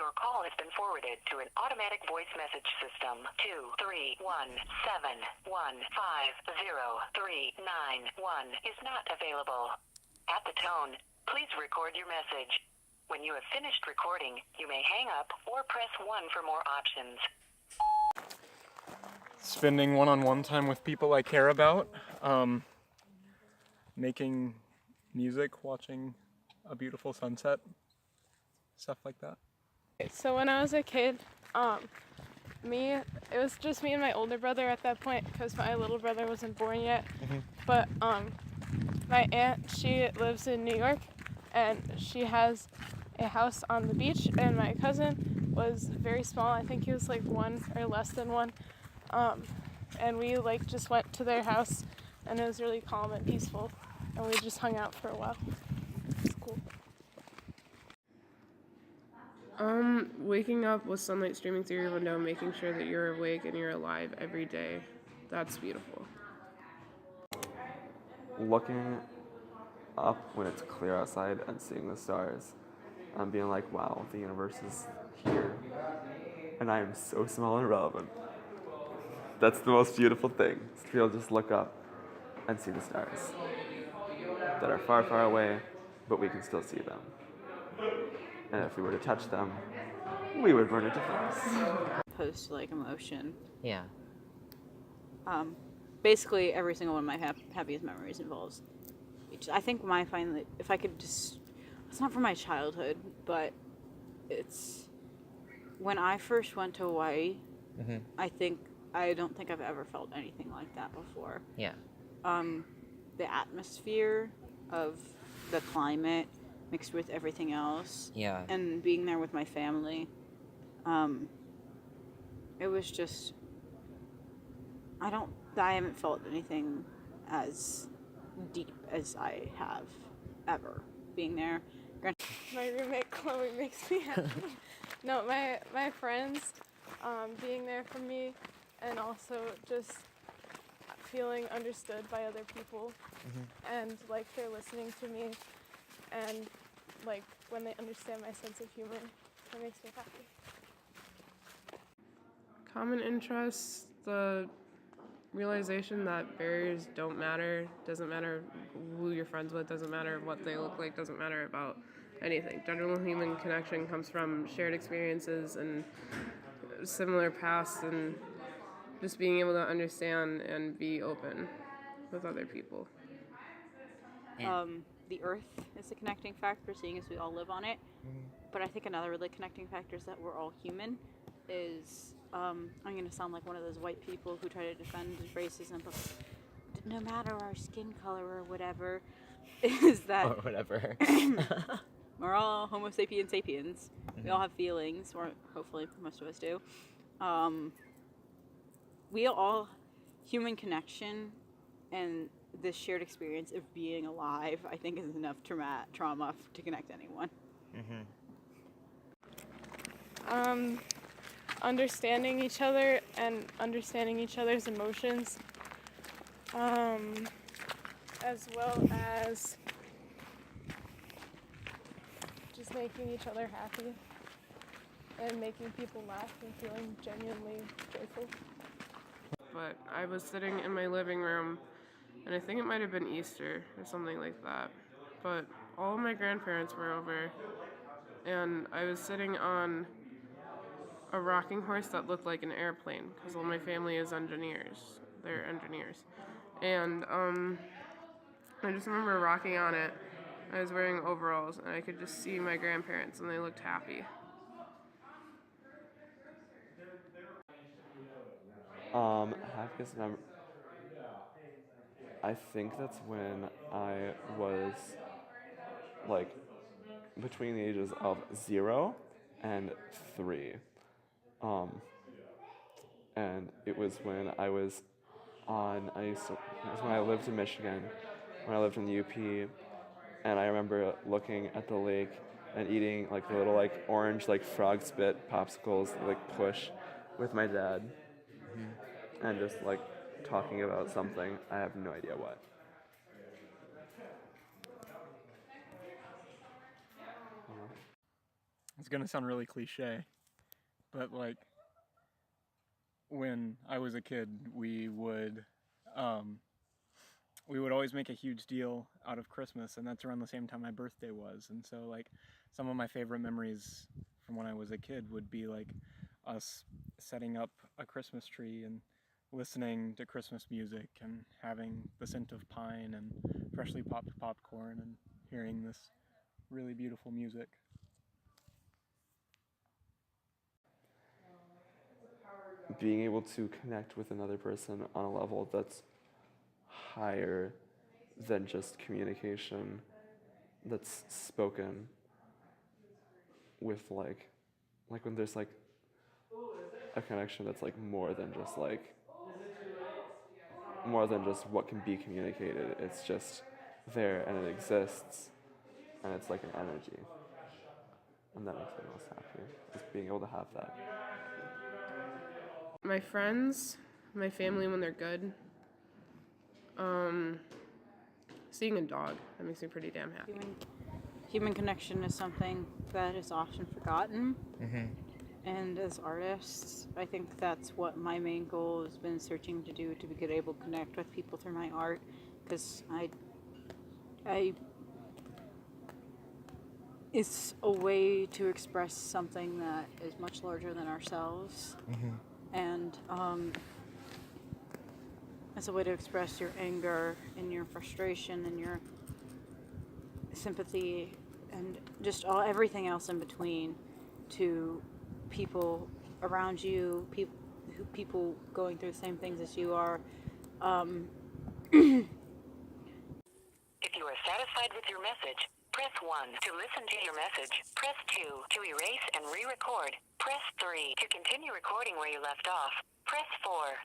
Your call has been forwarded to an automatic voice message system. 23171503991 is not available. At the tone, please record your message. When you have finished recording, you may hang up or press 1 for more options. Spending one-on-one time with people I care about, making music, watching a beautiful sunset, stuff like that. So when I was a kid, it was just me and my older brother at that point because my little brother wasn't born yet. But my aunt, she lives in New York and she has a house on the beach, and my cousin was very small. I think he was like 1 or less than 1. And we just went to their house and it was really calm and peaceful, and we just hung out for a while. It's cool. Waking up with sunlight streaming through your window, making sure that you're awake and you're alive every day. That's beautiful. Looking up when it's clear outside and seeing the stars and being like, wow, the universe is here. And I am so small and irrelevant. That's the most beautiful thing, is to be able to just look up and see the stars that are far, far away, but we can still see them. And if we were to touch them, we would run into flames. Opposed to emotion. Yeah. Basically every single one of my happiest memories involves beach. I think if I could just, it's not from my childhood, but it's when I first went to Hawaii. I don't think I've ever felt anything like that before. Yeah. The atmosphere of the climate mixed with everything else. Yeah. And being there with my family. It was just, I haven't felt anything as deep as I have ever being there. My roommate Chloe makes me happy. No, my friends being there for me, and also just feeling understood by other people, and they're listening to me, and when they understand my sense of humor, that makes me happy. Common interests, the realization that barriers don't matter, doesn't matter who you're friends with, doesn't matter what they look like, doesn't matter about anything. General human connection comes from shared experiences and similar pasts, and just being able to understand and be open with other people. The earth is a connecting factor, seeing as we all live on it. But I think another really connecting factor is that we're all human. I'm going to sound like one of those white people who try to defend racism, but no matter our skin color or whatever, is that... Or whatever. We're all Homo sapiens sapiens. We all have feelings, or hopefully most of us do. We all, human connection and this shared experience of being alive, I think is enough trauma to connect anyone. Understanding each other and understanding each other's emotions, as well as just making each other happy and making people laugh and feeling genuinely joyful. But I was sitting in my living room, and I think it might have been Easter or something like that, but all of my grandparents were over, and I was sitting on a rocking horse that looked like an airplane, because all my family is engineers. They're engineers. And I just remember rocking on it. I was wearing overalls, and I could just see my grandparents, and they looked happy. Happiest memory. I think that's when I was between the ages of 0 and 3. And it was when I was it was when I lived in Michigan, when I lived in the UP, and I remember looking at the lake and eating the little orange frog spit popsicles push with my dad, and just talking about something. I have no idea what. it's gonna sound really cliche, but like when I was a kid, we would always make a huge deal out of Christmas, and that's around the same time my birthday was. And so like some of my favorite memories from when I was a kid would be like us setting up a Christmas tree and listening to Christmas music and having the scent of pine and freshly popped popcorn and hearing this really beautiful music. Being able to connect with another person on a level that's higher than just communication that's spoken with like when there's like a connection that's like more than just what can be communicated. It's just there and it exists and it's like an energy. And that makes me most happy, is being able to have that. My friends, my family when they're good. Seeing a dog, that makes me pretty damn happy. Human connection is something that is often forgotten. And as artists, I think that's what my main goal has been searching to do, to be able to connect with people through my art, because it's a way to express something that is much larger than ourselves. And it's a way to express your anger and your frustration and your sympathy and just everything else in between to people around you, people going through the same things as you are. If you are satisfied with your message, press 1 to listen to your message. Press 2 to erase and re-record. Press 3 to continue recording where you left off. Press 4